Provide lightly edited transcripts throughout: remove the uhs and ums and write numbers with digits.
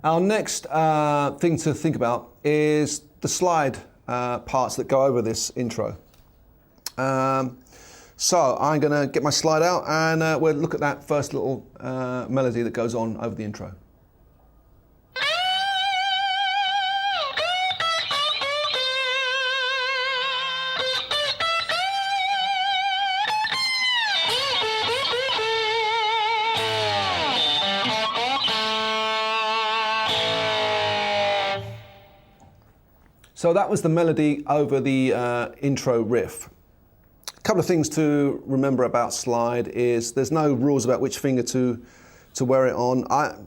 Our next thing to think about is the slide parts that go over this intro. So I'm going to get my slide out and we'll look at that first little melody that goes on over the intro. So that was the melody over the intro riff. A couple of things to remember about slide is there's no rules about which finger to wear it on.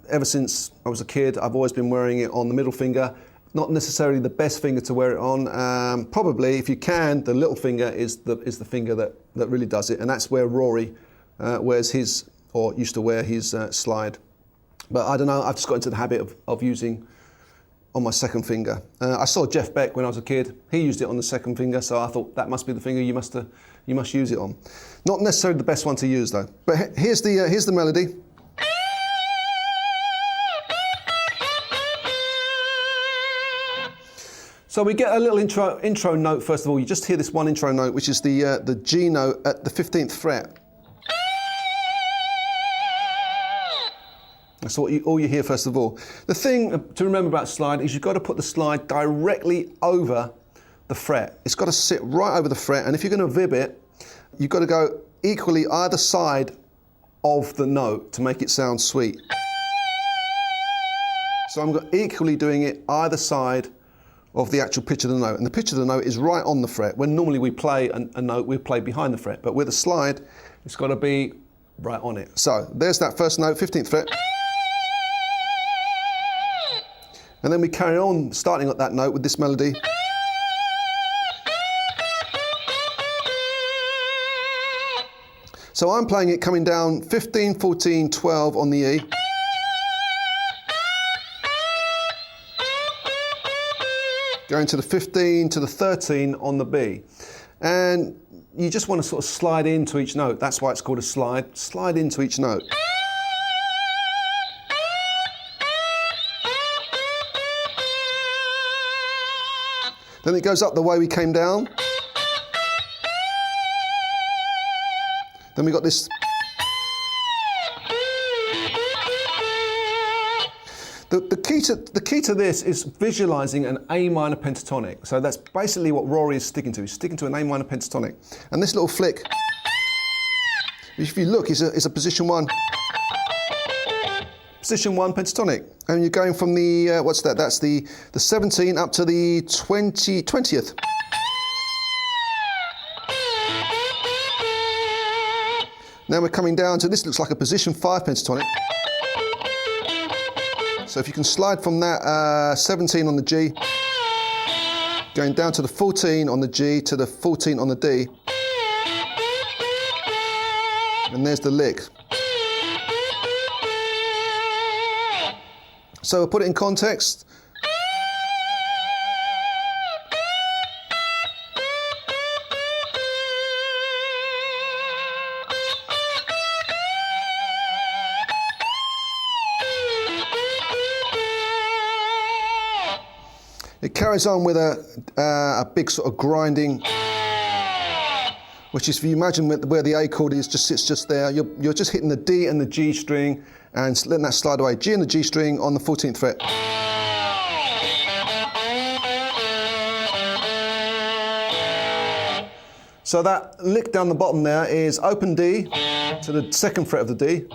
Ever since I was a kid, I've always been wearing it on the middle finger. Not necessarily the best finger to wear it on. Probably, if you can, the little finger is the finger that really does it, and that's where Rory wears his, or used to wear his slide. But I don't know, I've just got into the habit of using on my second finger. I saw Jeff Beck when I was a kid. He used it on the second finger, so I thought that must be the finger you must use it on. Not necessarily the best one to use though. But here's the melody. So we get a little intro note first of all. You just hear this one intro note, which is the G note at the 15th fret. That's all you hear first of all. The thing to remember about slide is you've got to put the slide directly over the fret. It's got to sit right over the fret, and if you're going to vib it, you've got to go equally either side of the note to make it sound sweet. So I'm equally doing it either side of the actual pitch of the note, and the pitch of the note is right on the fret. When normally we play a note, we play behind the fret, but with a slide, it's got to be right on it. So there's that first note, 15th fret. And then we carry on starting at that note with this melody. So I'm playing it coming down 15, 14, 12 on the E. Going to the 15 to the 13 on the B. And you just want to sort of slide into each note. That's why it's called a slide. Slide into each note. Then it goes up the way we came down. Then we got this. The key to this is visualizing an A minor pentatonic. So that's basically what Rory is sticking to. He's sticking to an A minor pentatonic. And this little flick, if you look, is a position one. Position one pentatonic, and you're going from the what's that? That's the 17 up to the 20th. Now we're coming down to this. Looks like a position 5 pentatonic. So if you can slide from that 17 on the G, going down to the 14 on the G to the 14 on the D, and there's the lick. So we'll put it in context. It carries on with a big sort of grinding, which is, if you imagine where the A chord is, just sits just there. You're just hitting the D and the G string and letting that slide away. G and the G string on the 14th fret. So that lick down the bottom there is open D to the 2nd fret of the D,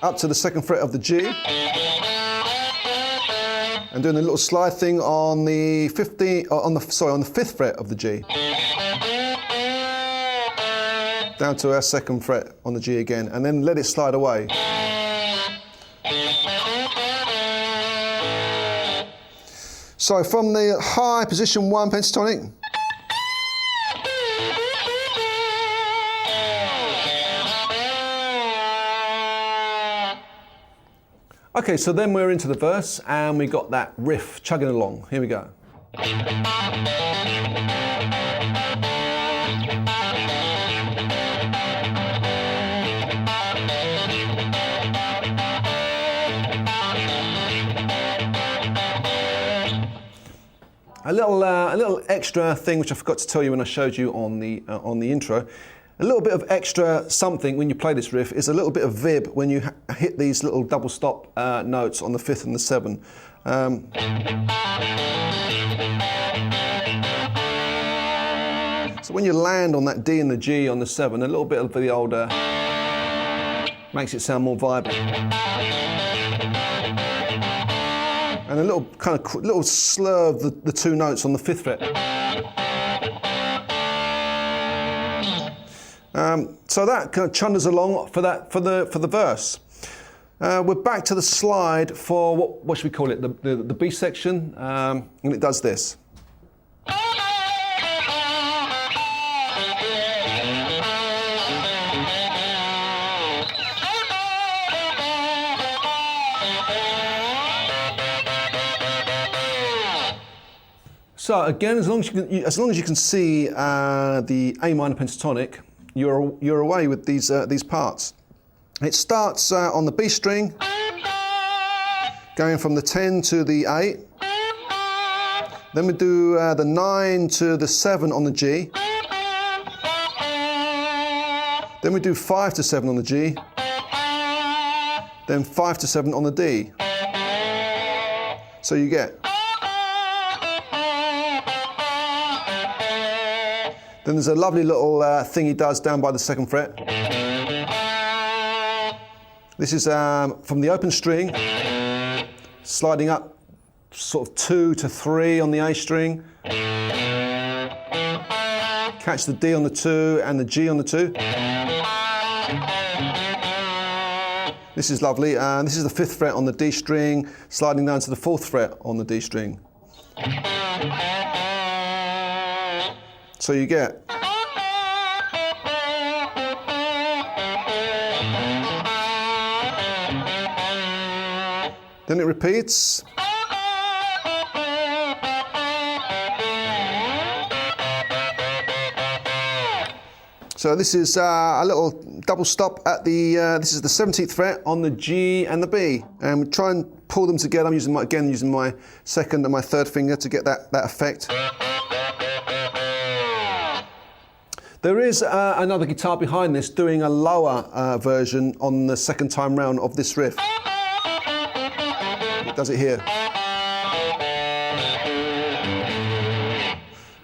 up to the 2nd fret of the G, and doing a little slide thing on the 5th fret of the G. Down to our 2nd fret on the G again, and then let it slide away. So from the high position 1 pentatonic, okay, so then we're into the verse and we got that riff chugging along. Here we go. A little extra thing which I forgot to tell you when I showed you on the intro. A little bit of extra something when you play this riff is a little bit of vib when you hit these little double stop notes on the 5th and the 7. So when you land on that D and the G on the 7, a little bit of the older makes it sound more vibrant. And a little kind of little slur of the 2 notes on the 5th fret. So that kind of chunders along for the verse. We're back to the slide for what should we call it? The B section, and it does this. So again, as long as you can see the A minor pentatonic, you're away with these parts. It starts on the B string, going from the 10 to the 8. Then we do the 9 to the 7 on the G. Then we do 5 to 7 on the G. Then 5 to 7 on the D. So you get. Then there's a lovely little thing he does down by the 2nd fret. This is from the open string, sliding up sort of 2 to 3 on the A string. Catch the D on the 2 and the G on the 2. This is lovely. This is the 5th fret on the D string, sliding down to the 4th fret on the D string. So you get. Then it repeats. So this is a little double stop at the, this is the 17th fret on the G and the B. And we try and pull them together. I'm using my 2nd and my 3rd finger to get that effect. There is another guitar behind this doing a lower version on the 2nd time round of this riff. It does it here.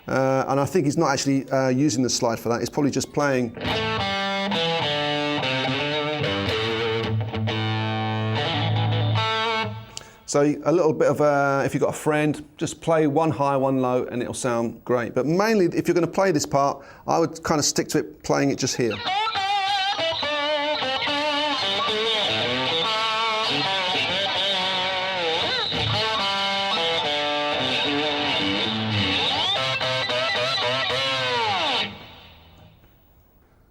And I think he's not actually using the slide for that, he's probably just playing. So a little bit of if you've got a friend, just play one high, one low, and it'll sound great. But mainly, if you're going to play this part, I would kind of stick to it, playing it just here.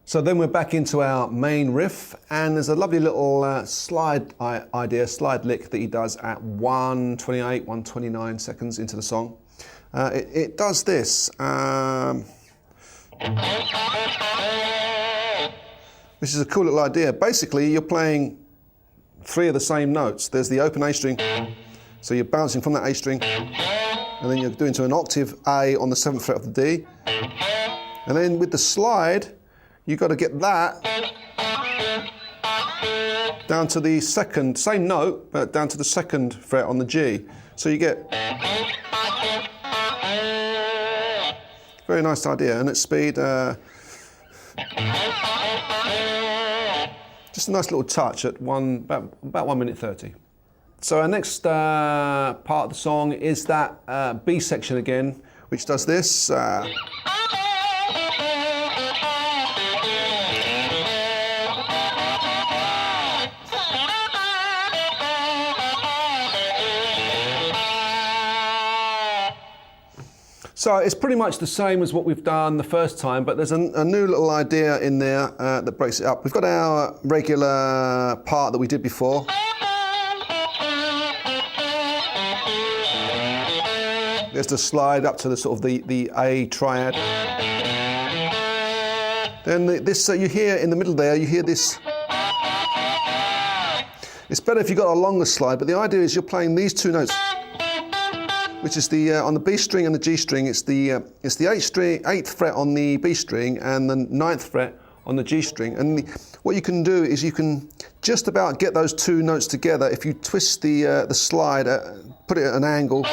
So then we're back into our main riff, and there's a lovely little slide lick that he does at 1:28, 1:29 seconds into the song. It does this. This is a cool little idea. Basically, you're playing 3 of the same notes. There's the open A string, so you're bouncing from that A string, and then you're doing to an octave A on the 7th fret of the D. And then with the slide, you've got to get that down to the 2nd, same note, but down to the 2nd fret on the G. So you get, very nice idea, and at speed, just a nice little touch at about 1:30. So our next part of the song is that B section again, which does this. So it's pretty much the same as what we've done the first time, but there's a new little idea in there that breaks it up. We've got our regular part that we did before. There's the slide up to the sort of the A triad. Then this you hear in the middle there, you hear this. It's better if you've got a longer slide, but the idea is you're playing these 2 notes. which is the on the B string and the G string. It's the 8th fret on the B string and the 9th fret on the G string. And what you can do is you can just about get those two notes together if you twist the slide, put it at an angle.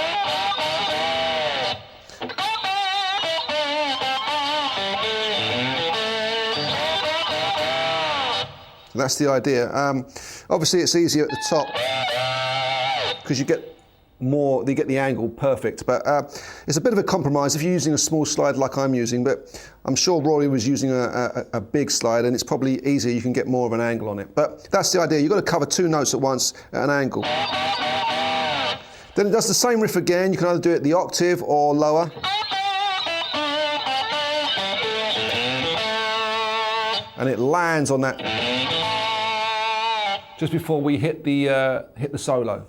That's the idea. Obviously, it's easier at the top because you get the angle perfect. But it's a bit of a compromise if you're using a small slide like I'm using. But I'm sure Rory was using a big slide, and it's probably easier. You can get more of an angle on it. But that's the idea. You've got to cover two notes at once at an angle. Then it does the same riff again. You can either do it the octave or lower. And it lands on that just before we hit the solo.